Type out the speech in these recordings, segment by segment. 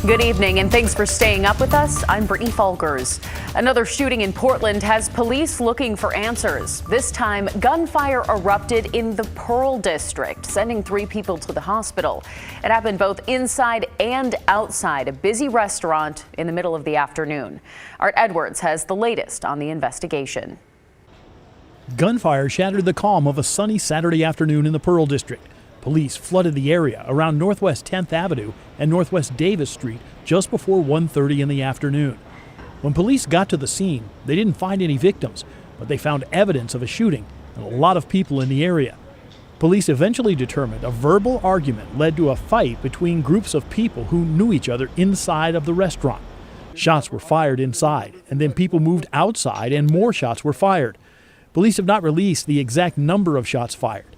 Good evening and thanks for staying up with us. I'm Brittany Falkers. Another shooting in Portland has police looking for answers. This time, gunfire erupted in the Pearl District, sending 3 people to the hospital. It happened both inside and outside a busy restaurant in the middle of the afternoon. Art Edwards has the latest on the investigation. Gunfire shattered the calm of a sunny Saturday afternoon in the Pearl District. Police flooded the area around Northwest 10th Avenue and Northwest Davis Street just before 1:30 in the afternoon. When police got to the scene, they didn't find any victims, but they found evidence of a shooting and a lot of people in the area. Police eventually determined a verbal argument led to a fight between groups of people who knew each other inside of the restaurant. Shots were fired inside, and then people moved outside and more shots were fired. Police have not released the exact number of shots fired.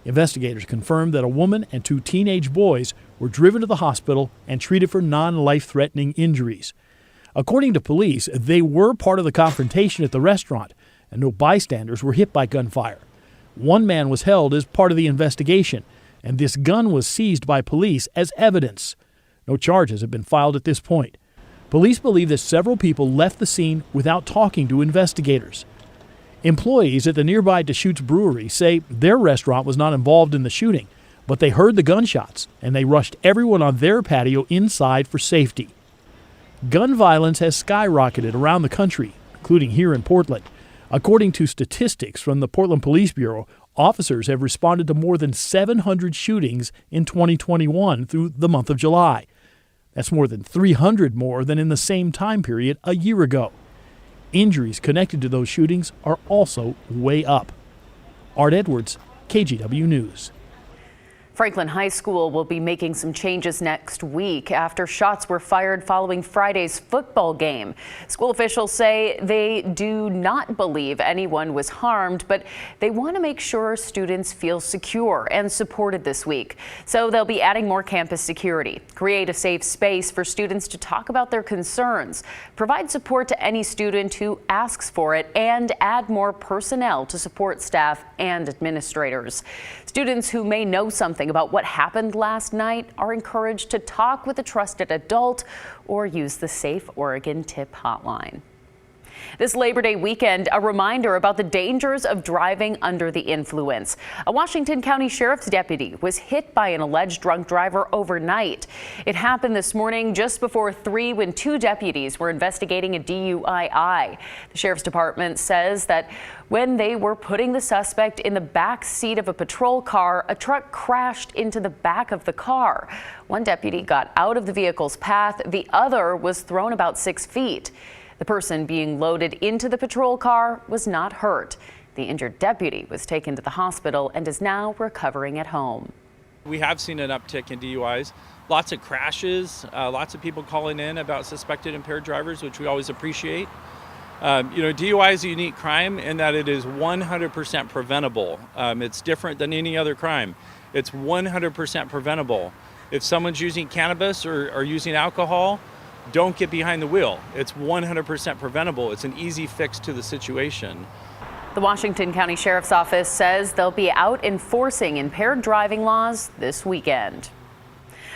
Investigators confirmed that a woman and 2 teenage boys were driven to the hospital and treated for non-life-threatening injuries. According to police, they were part of the confrontation at the restaurant, and no bystanders were hit by gunfire. One man was held as part of the investigation, and this gun was seized by police as evidence. No charges have been filed at this point. Police believe that several people left the scene without talking to investigators. Employees at the nearby Deschutes Brewery say their restaurant was not involved in the shooting, but they heard the gunshots and they rushed everyone on their patio inside for safety. Gun violence has skyrocketed around the country, including here in Portland. According to statistics from the Portland Police Bureau, officers have responded to more than 700 shootings in 2021 through the month of July. That's more than 300 more than in the same time period a year ago. Injuries connected to those shootings are also way up. Art Edwards, KGW News. Franklin High School will be making some changes next week after shots were fired following Friday's football game. School officials say they do not believe anyone was harmed, but they want to make sure students feel secure and supported this week. So they'll be adding more campus security, create a safe space for students to talk about their concerns, provide support to any student who asks for it, and add more personnel to support staff and administrators. Students who may know something about what happened last night are encouraged to talk with a trusted adult or use the Safe Oregon Tip hotline. This Labor Day weekend, a reminder about the dangers of driving under the influence. A Washington County Sheriff's deputy was hit by an alleged drunk driver overnight. It happened this morning just before 3 when 2 deputies were investigating a DUI. The Sheriff's Department says that when they were putting the suspect in the back seat of a patrol car, a truck crashed into the back of the car. One deputy got out of the vehicle's path. The other was thrown about 6 feet. The person being loaded into the patrol car was not hurt. The injured deputy was taken to the hospital and is now recovering at home. We have seen an uptick in DUIs, lots of crashes, lots of people calling in about suspected impaired drivers, which we always appreciate. DUI is a unique crime in that it is 100% preventable. It's different than any other crime. It's 100% preventable. If someone's using cannabis or using alcohol, don't get behind the wheel. It's 100% preventable. It's an easy fix to the situation. The Washington County Sheriff's Office says they'll be out enforcing impaired driving laws this weekend.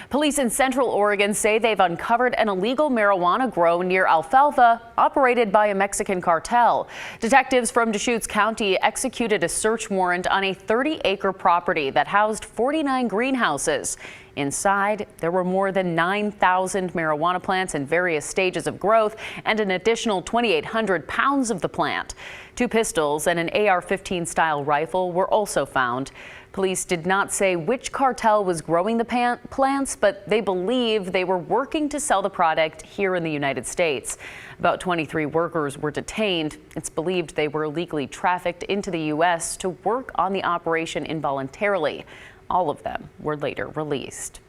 Police in Central Oregon say they've uncovered an illegal marijuana grow near Alfalfa operated by a Mexican cartel. Detectives from Deschutes County executed a search warrant on a 30-acre property that housed 49 greenhouses. Inside, there were more than 9,000 marijuana plants in various stages of growth and an additional 2,800 pounds of the plant. 2 pistols and an AR-15 style rifle were also found. Police did not say which cartel was growing the plants, but they believe they were working to sell the product here in the United States. About 23 workers were detained. It's believed they were illegally trafficked into the U.S. to work on the operation involuntarily. All of them were later released.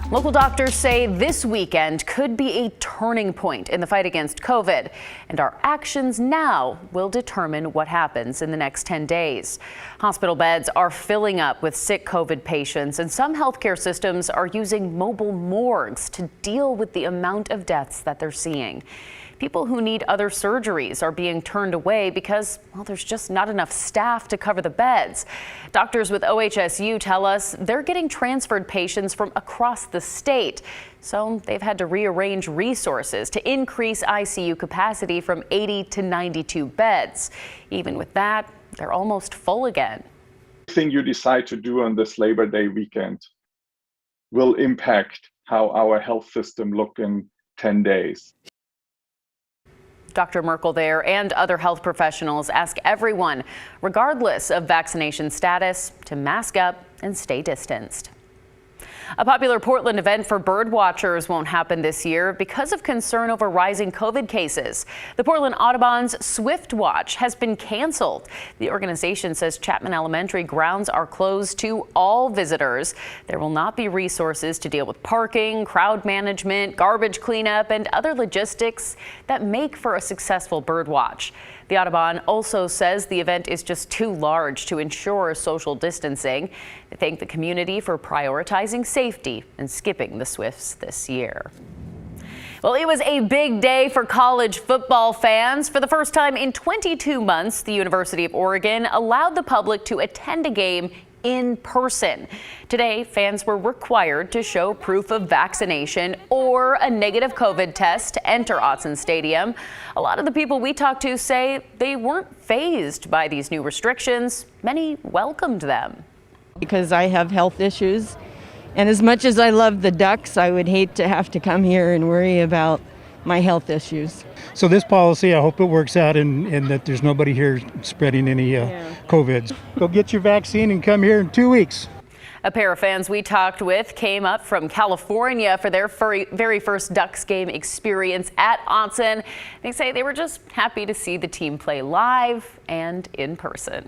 Local doctors say this weekend could be a turning point in the fight against COVID, and our actions now will determine what happens in the next 10 days. Hospital beds are filling up with sick COVID patients, and some healthcare systems are using mobile morgues to deal with the amount of deaths that they're seeing. People who need other surgeries are being turned away because, well, there's just not enough staff to cover the beds. Doctors with OHSU tell us they're getting transferred patients from across the state. So they've had to rearrange resources to increase ICU capacity from 80 to 92 beds. Even with that, they're almost full again. Everything you decide to do on this Labor Day weekend will impact how our health system look in 10 days. Dr. Merkel there and other health professionals ask everyone, regardless of vaccination status, to mask up and stay distanced. A popular Portland event for bird watchers won't happen this year because of concern over rising COVID cases. The Portland Audubon's Swift Watch has been canceled. The organization says Chapman Elementary grounds are closed to all visitors. There will not be resources to deal with parking, crowd management, garbage cleanup, and other logistics that make for a successful bird watch. The Audubon also says the event is just too large to ensure social distancing. They thank the community for prioritizing safety and skipping the Swifts this year. Well, it was a big day for college football fans. For the first time in 22 months, the University of Oregon allowed the public to attend a game in person. Today, fans were required to show proof of vaccination or a negative COVID test to enter Autzen Stadium. A lot of the people we talked to say they weren't fazed by these new restrictions. Many welcomed them. Because I have health issues, and as much as I love the Ducks, I would hate to have to come here and worry about my health issues. So this policy, I hope it works out and that there's nobody here spreading any COVIDs. Go get your vaccine and come here in 2 weeks. A pair of fans we talked with came up from California for their very first Ducks game experience at Autzen. They say they were just happy to see the team play live and in person.